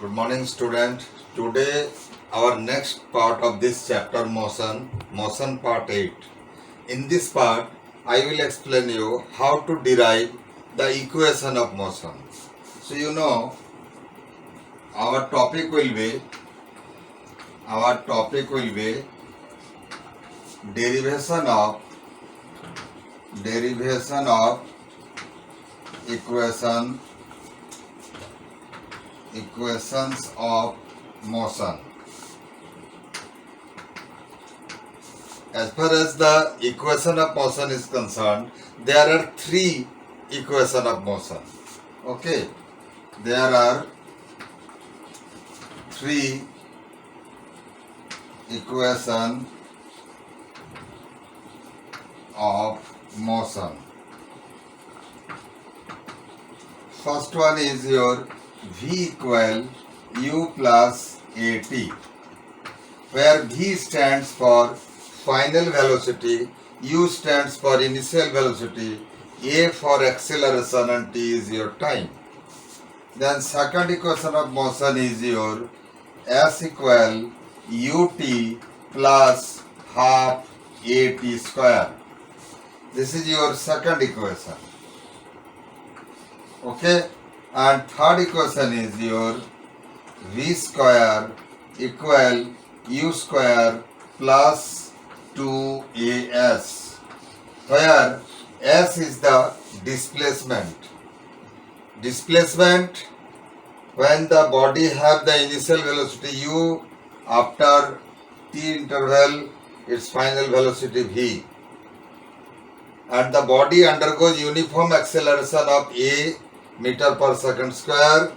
Good morning, student. Today, our next part of this chapter, motion part 8. In this part, I will explain you how to derive the equation of motion. So, our topic will be derivation of equations of motion. As far as the equation of motion is concerned, there are three equations of motion. Okay, there are three equations of motion. First one is your V equal U plus AT, where V stands for final velocity, U stands for initial velocity, A for acceleration, and T is your time. Then second equation of motion is your S equal UT plus half AT square. This is your second equation. Okay, and third equation is your V square equal U square plus 2AS, where S is the displacement. Displacement when the body have the initial velocity U, after T interval its final velocity V, and the body undergoes uniform acceleration of A meter per second square,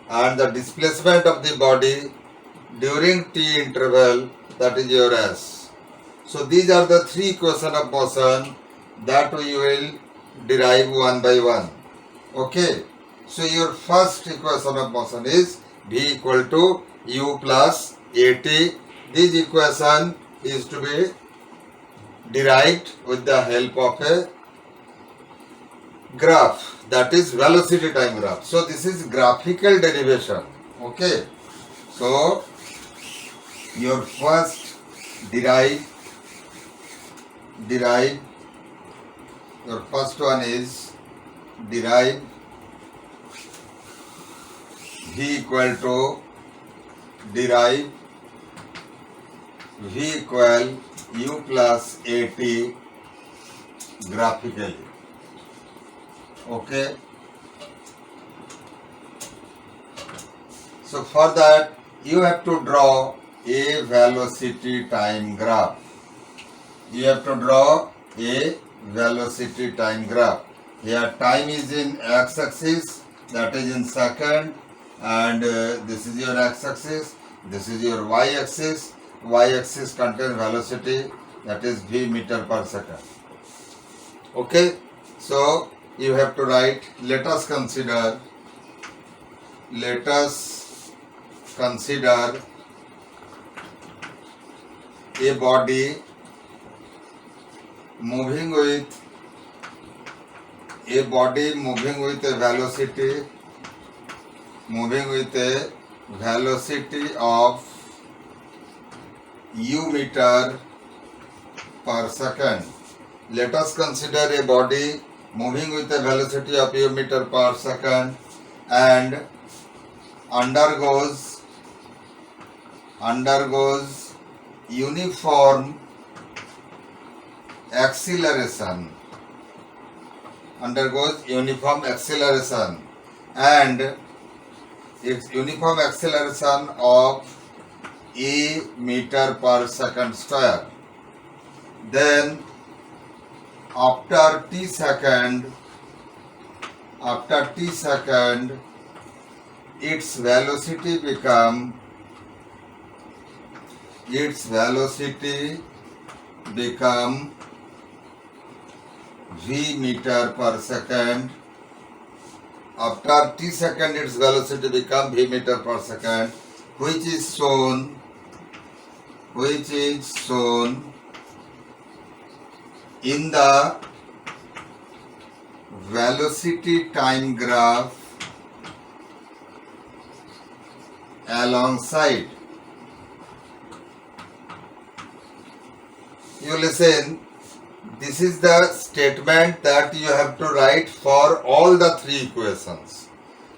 and the displacement of the body during T interval, that is your S. So these are the three equations of motion that we will derive one by one. Okay, so your first equation of motion is V equal to U plus AT. This equation is to be derived with the help of a graph, that is velocity time graph. So this is graphical derivation. Okay, so your first derive your first one is derive V equal to derive V equal U plus AT graphically. Okay, so for that you have to draw a velocity time graph. You have to draw a velocity time graph. Here time is in x-axis, that is in second, and this is your x-axis, this is your y-axis. Y-axis contains velocity, that is v meter per second. Okay, so you have to write, let us consider a body moving with a velocity of u meter per second. Let us consider a body moving with a velocity of u meter per second and undergoes uniform acceleration, and its uniform acceleration of a meter per second square. Then after t second its velocity become v meter per second. After t second its velocity become v meter per second, which is shown in the velocity time graph alongside. You listen, this is the statement that you have to write for all the three equations.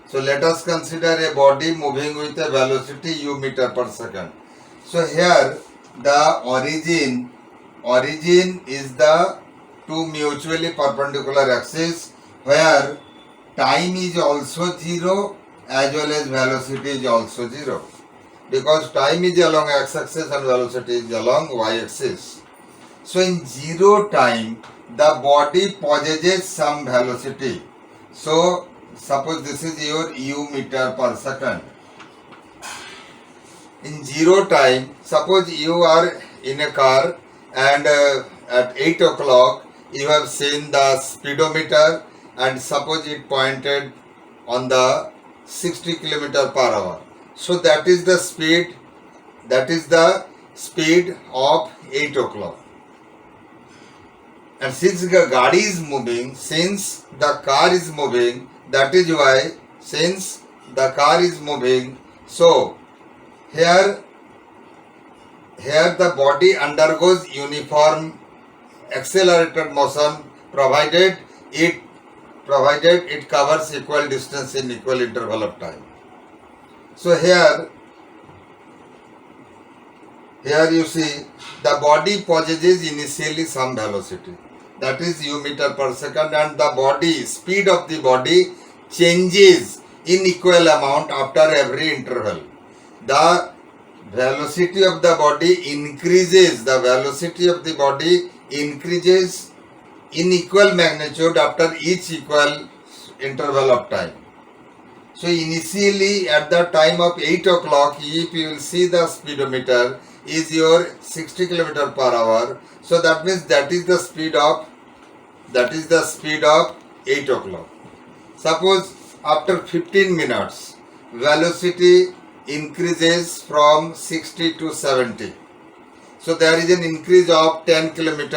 So let us consider a body moving with a velocity u meter per second. So here the origin is the two mutually perpendicular axes where time is also 0 as well as velocity is also 0, because time is along x-axis and velocity is along y-axis. So in 0 time the body possesses some velocity. So suppose this is your u meter per second. In 0 time, suppose you are in a car and at 8 o'clock you have seen the speedometer and suppose it pointed on the 60 km per hour. So that is the speed of 8 o'clock. And since the gadi is moving, since the car is moving, that is why, since the car is moving, so here the body undergoes uniform accelerated motion provided it covers equal distance in equal interval of time. So here you see the body possesses initially some velocity, that is u meter per second, and the speed of the body changes in equal amount after every interval. The velocity of the body increases in equal magnitude after each equal interval of time. So initially at the time of 8 o'clock, if you will see the speedometer is your 60 km per hour. So that means that is the speed of 8 o'clock. Suppose after 15 minutes, velocity increases from 60 to 70. So there is an increase of 10 km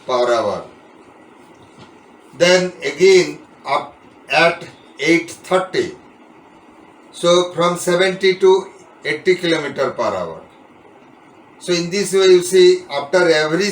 per hour. Then again up at 8:30. So from 70 to 80 km per hour. So in this way you see after every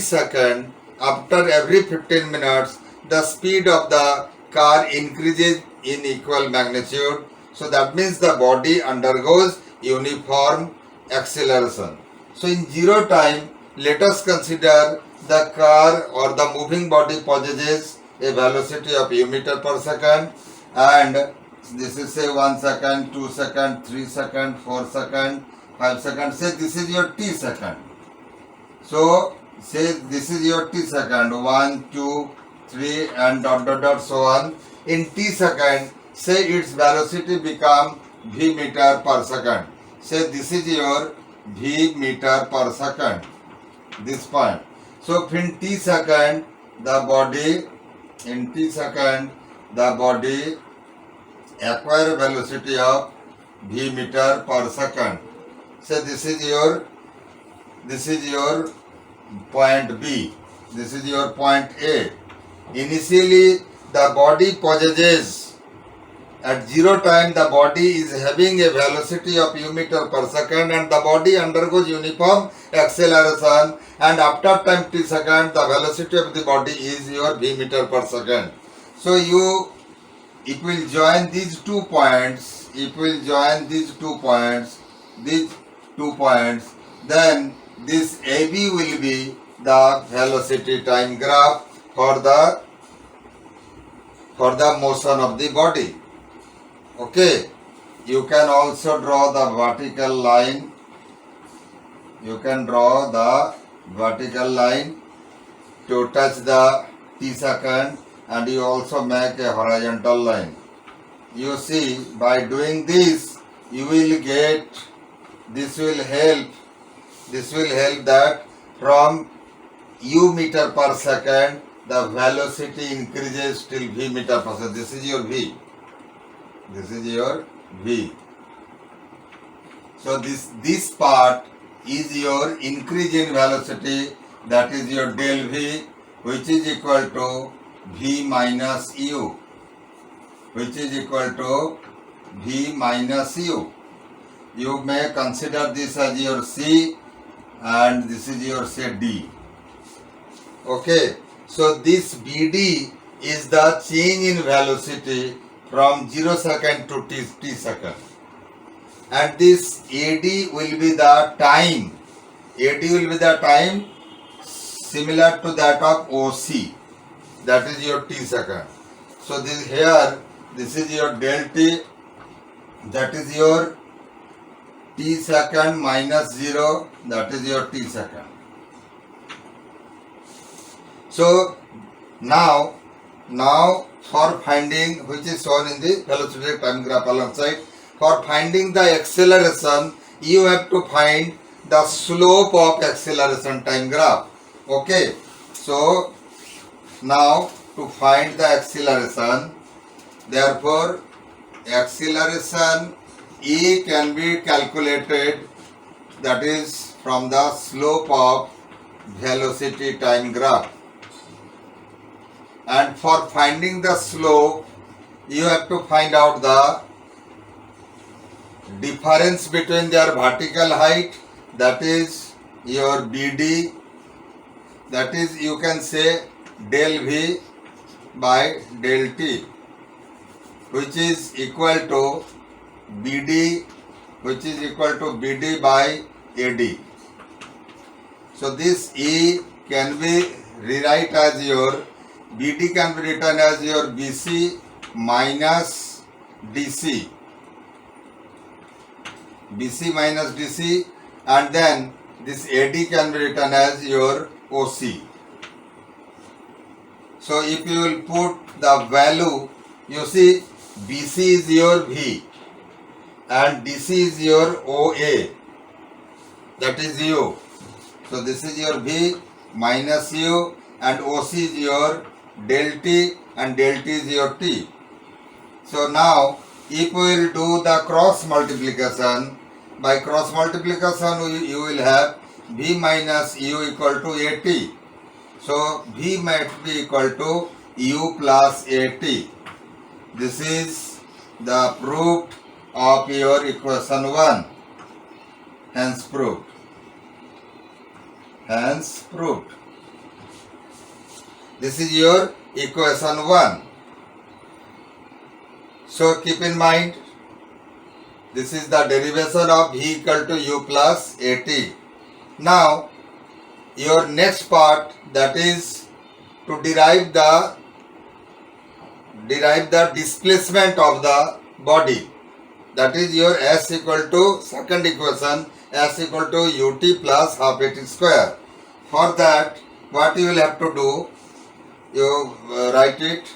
15 minutes, the speed of the car increases in equal magnitude. So that means the body undergoes uniform acceleration. So in 0 time, let us consider the car or the moving body possesses a velocity of u meter per second, and this is say 1 second, 2 second, 3 second, 4 second, 5 second. Say this is your t second. So say this is your t second, 1, 2, 3 and ... so on. In t second, say its velocity become v meter per second. Say this is your v meter per second, this point. So in t second the body acquire velocity of v meter per second. Say this is your point B, this is your point A. Initially the body possesses, at 0 time the body is having a velocity of u meter per second and the body undergoes uniform acceleration, and after time t second the velocity of the body is your v meter per second. So it will join these 2 points, then this AB will be the velocity time graph for the motion of the body. Okay, you can also draw the vertical line. To touch the t second, and you also make a horizontal line. You see, by doing this, you will get, this will help that from u meter per second the velocity increases till v meter per second. This is your v. So this part is your increase in velocity, that is your del v, which is equal to v minus u, You may consider this as your C and this is your say D. Okay, so this BD is the change in velocity from 0 second to t second, and this AD will be the time. AD will be the time similar to that of OC, that is your t second. So this here, this is your del t, that is your t second minus 0, that is your t second. So now for finding, which is shown in the velocity time graph alongside, for finding the acceleration, you have to find the slope of acceleration time graph. Okay, so now to find the acceleration, therefore acceleration E can be calculated, that is from the slope of velocity time graph. And for finding the slope, you have to find out the difference between their vertical height, that is your BD, that is you can say del V by del T, which is equal to BD, which is equal to BD by AD. So this E can be rewrite as your BD can be written as your BC minus DC, BC minus DC, and then this AD can be written as your OC. So if you will put the value, you see BC is your V and DC is your OA, that is U. So this is your V minus U and OC is your del T and del T is your T. So now if we will do the cross multiplication, by cross multiplication you will have V minus U equal to AT. So V might be equal to U plus AT. This is the proof of your equation 1. Hence proved. Hence proved. This is your equation 1. So keep in mind, this is the derivation of V equal to U plus AT. Now, your next part, that is to derive the displacement of the body. That is your S equal to, second equation, S equal to UT plus half AT square. For that, what you will have to do, you write it.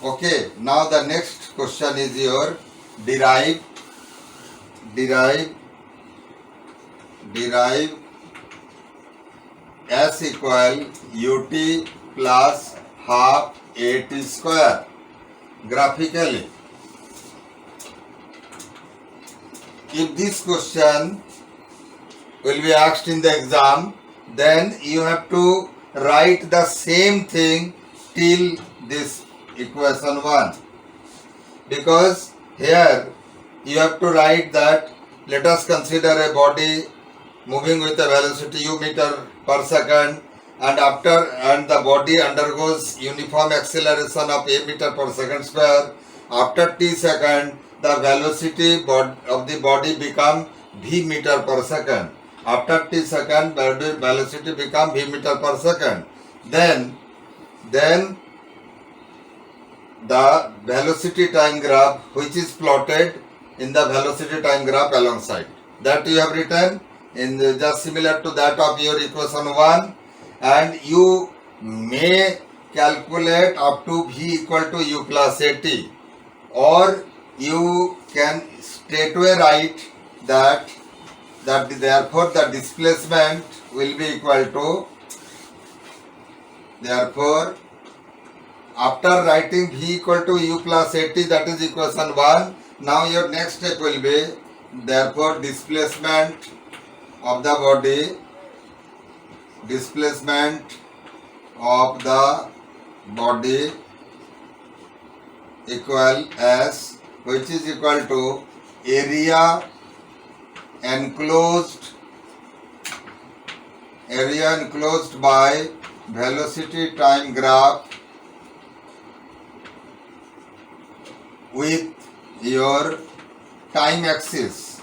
Okay, now the next question is your derive S equal UT plus half AT square graphically. If this question will be asked in the exam, then you have to write the same thing till this equation 1, because here you have to write that let us consider a body moving with a velocity u meter per second, and the body undergoes uniform acceleration of a meter per second square. After t second, the velocity of the body become v meter per second. After t second, velocity become v meter per second. Then the velocity time graph, which is plotted in the velocity time graph alongside, that you have written in the, just similar to that of your equation 1, and you may calculate up to V equal to U plus AT, or you can straightway write that therefore the displacement will be equal to, therefore after writing V equal to U plus AT, that is equation 1, now your next step will be, therefore displacement of the body equal S, which is equal to area enclosed by velocity time graph with your time axis.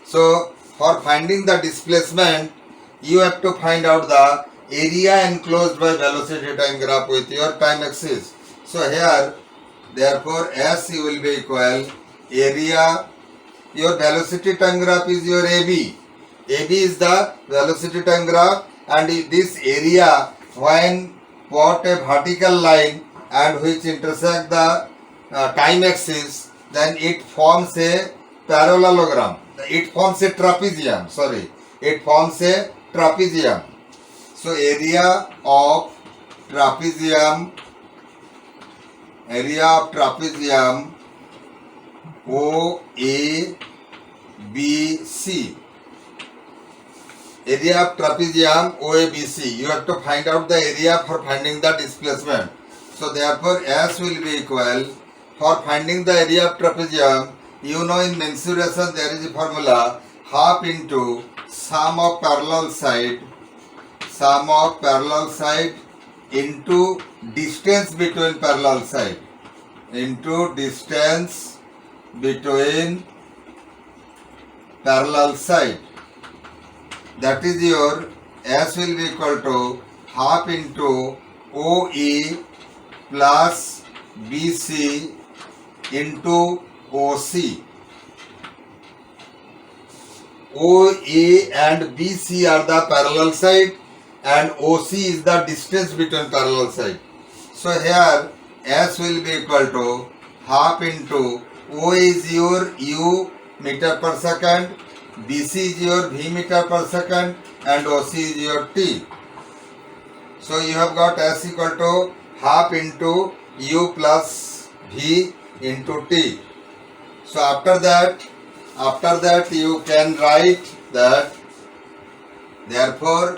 So for finding the displacement, you have to find out the area enclosed by velocity time graph with your time axis. So here, therefore, S will be equal area. Your velocity time graph is your AB. AB is the velocity time graph, and this area, when put a vertical line and which intersect the time axis, then it forms a parallelogram. It forms a trapezium. It forms a trapezium. So area of trapezium OABC. Area of trapezium OABC. You have to find out the area for finding the displacement. So therefore S will be equal, for finding the area of trapezium, you know in mensuration there is a formula, half into sum of parallel side into distance between parallel side. That is your S will be equal to half into OE plus BC into OC. OA and BC are the parallel side and OC is the distance between parallel side. So here S will be equal to half into OA is your U meter per second, BC is your V meter per second, and OC is your T. So you have got S equal to half into U plus V into T. So after that you can write that therefore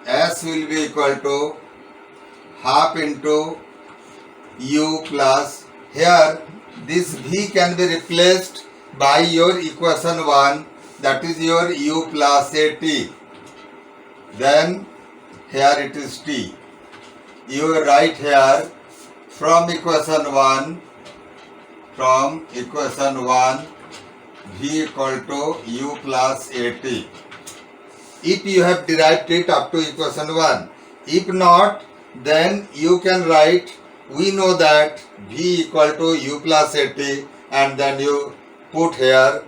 S will be equal to half into U plus, here this V can be replaced by your equation 1, that is your U plus a T. Then here it is T. You write here from equation 1 V equal to U plus AT. If you have derived it up to equation 1. If not, then you can write, we know that V equal to U plus AT, and then you put here,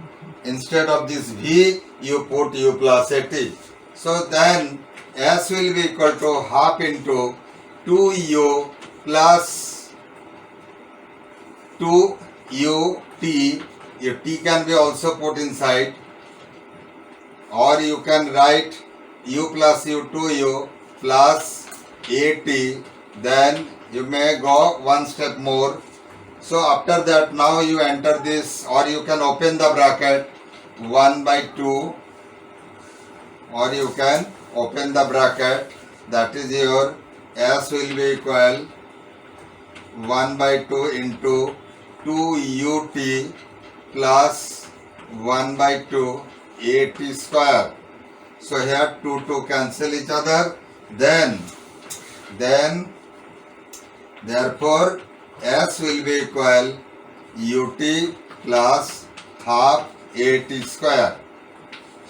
instead of this V, you put U plus AT. So then S will be equal to half into 2U plus 2UT. Your T can be also put inside, or you can write U plus U 2U plus AT. Then you may go one step more. So after that, now you enter this, or you can open the bracket 1 by 2, or you can open the bracket, that is your S will be equal 1 by 2 into 2UT plus 1 by 2 AT square. So here 2 cancel each other. Then therefore S will be equal UT plus half AT square.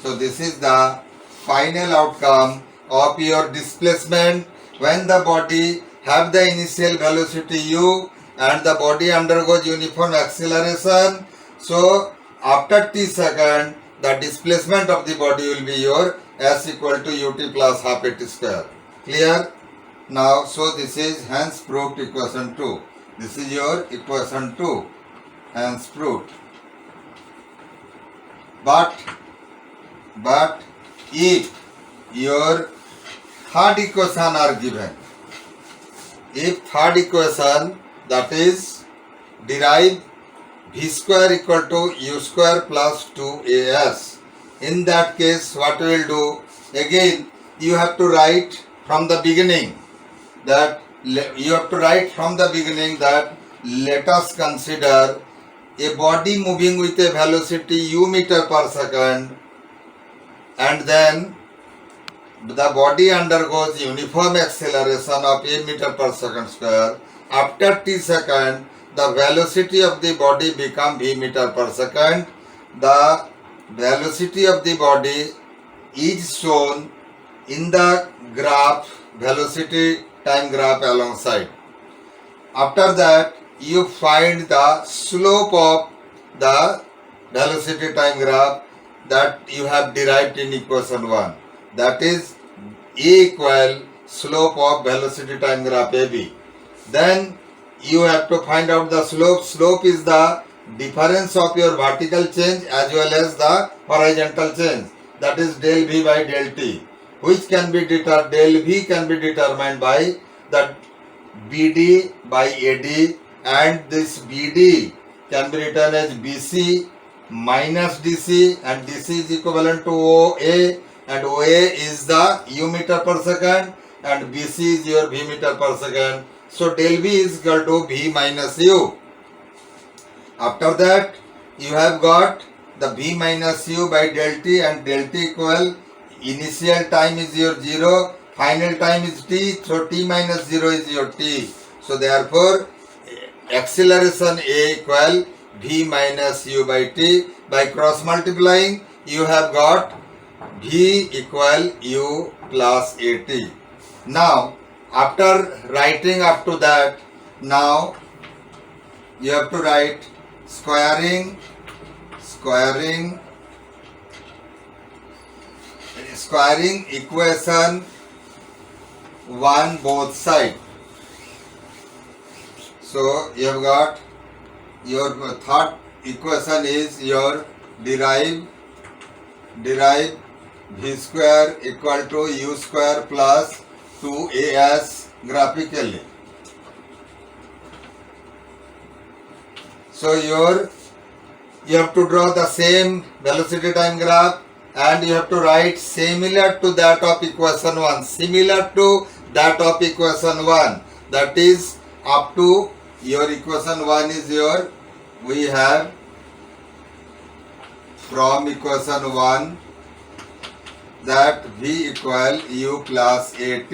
So this is the final outcome of your displacement when the body have the initial velocity U and the body undergoes uniform acceleration. So after t second, the displacement of the body will be your S equal to UT plus half AT square. Clear? Now, so this is hence proved equation 2. This is your equation 2, hence proved. But if your third equation are given, if third equation, that is derive V square equal to U square plus 2AS, in that case what we will do, again you have to write from the beginning that let us consider a body moving with a velocity u meter per second, and then the body undergoes uniform acceleration of a meter per second square. After t second, the velocity of the body become v meter per second. The velocity of the body is shown in the graph, velocity time graph alongside. After that, you find the slope of the velocity time graph that you have derived in equation 1. That is A equal slope of velocity time graph AB. Then you have to find out the slope. Slope is the difference of your vertical change as well as the horizontal change. That is del V by del T, which can be determined, del V can be determined by the BD by AD, and this BD can be written as BC minus DC, and DC is equivalent to OA, and OA is the U meter per second, and BC is your V meter per second. So del V is equal to V minus U. After that, you have got the V minus U by del T, and del T equal initial time is your 0, final time is T, so T minus 0 is your T. So therefore, acceleration A equal V minus U by T. By cross multiplying, you have got V equal U plus AT. Now, after writing up to that, now you have to write squaring equation 1 both side. So you have got your third equation is your derive V square equal to U square plus 2AS graphically. So you have to draw the same velocity time graph, and you have to write similar to that of equation 1. Similar to that of equation 1. That is up to your equation 1 is your, we have from equation 1 that V equal U plus AT.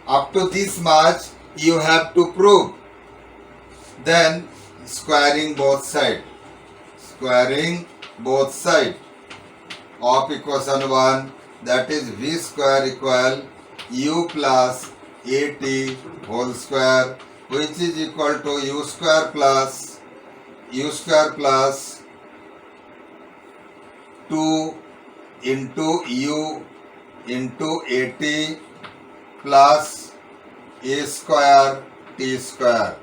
Up to this much you have to prove. Then squaring both sides of equation 1, that is V square equal U plus AT whole square, which is equal to U square plus 2 into U into AT plus A square T square.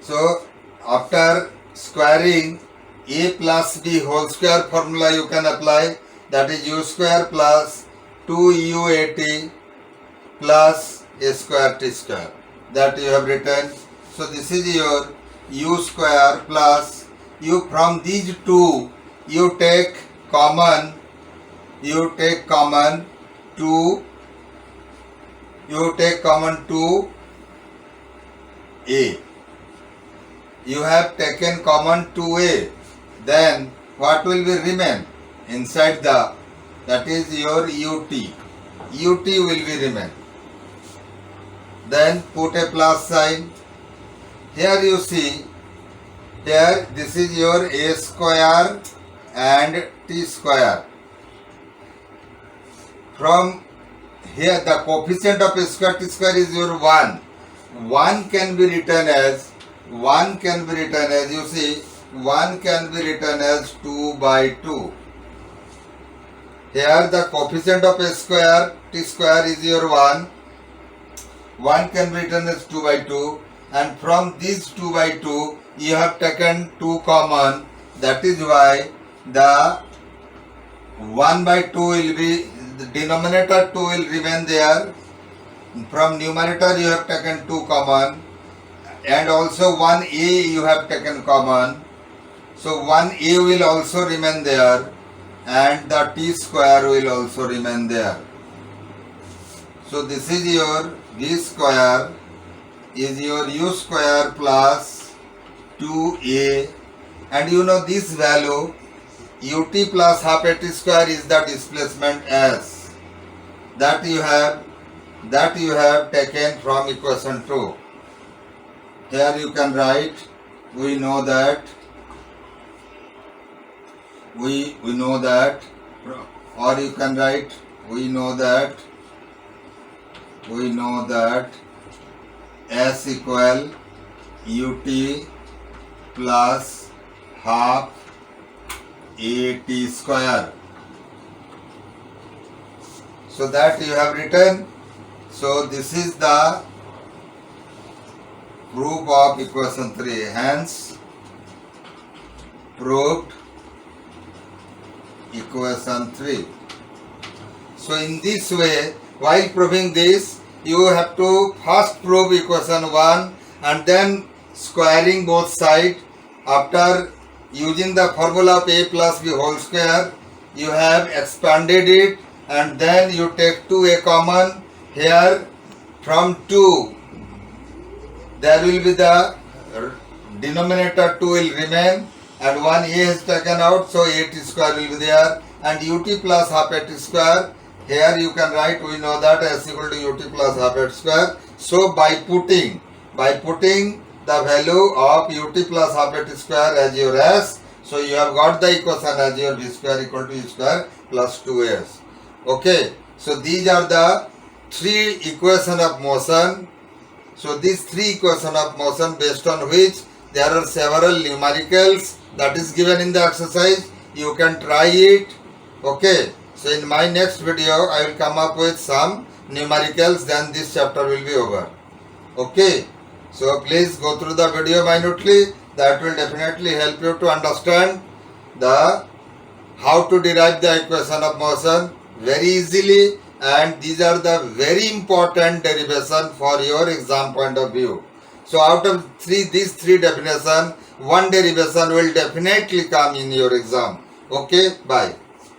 So after squaring, A plus B whole square formula you can apply, that is U square plus 2UAT plus A square T square, that you have written. So this is your U square plus U. From these two you take common 2A. You have taken common 2A, then what will be remain inside the, that is your UT will be remain. Then put a plus sign. Here you see, here this is your A square and T square. From here the coefficient of A square T square is your 1. 1 can be written as you see, 1 can be written as 2 by 2. Here the coefficient of A square T square is your 1. 1 can be written as 2 by 2, and from this 2 by 2 you have taken 2 common, that is why the 1 by 2 will be, the denominator 2 will remain there. From numerator you have taken 2 common, and also 1A you have taken common. So 1A will also remain there, and the T square will also remain there. So this is your v square is your u square plus 2a, and you know this value ut plus half at square is the displacement s that you have taken from equation 2. Here you can write, we know that, or you can write, we know that s equal ut plus half at square. So that you have written. So this is the proof of equation 3. Hence, proved equation 3. So in this way, while proving this, you have to first prove equation 1 and then squaring both sides. After using the formula of a plus b whole square, you have expanded it, and then you take 2a common. Here from 2 there will be the denominator 2 will remain, and 1 a is taken out, so 8 square will be there, and ut plus half at square. Here you can write, we know that s equal to ut plus half at square. So by putting the value of ut plus half at square as your s, so you have got the equation as your v square equal to u square plus 2s. Okay, so these are the 3 equation of motion. So these 3 equation of motion, based on which there are several numericals that is given in the exercise. You can try it. Okay, so in my next video I will come up with some numericals, then this chapter will be over. Okay, so please go through the video minutely. That will definitely help you to understand the how to derive the equation of motion very easily, and these are the very important derivation for your exam point of view. So out of these three definition, one derivation will definitely come in your exam. Okay, bye.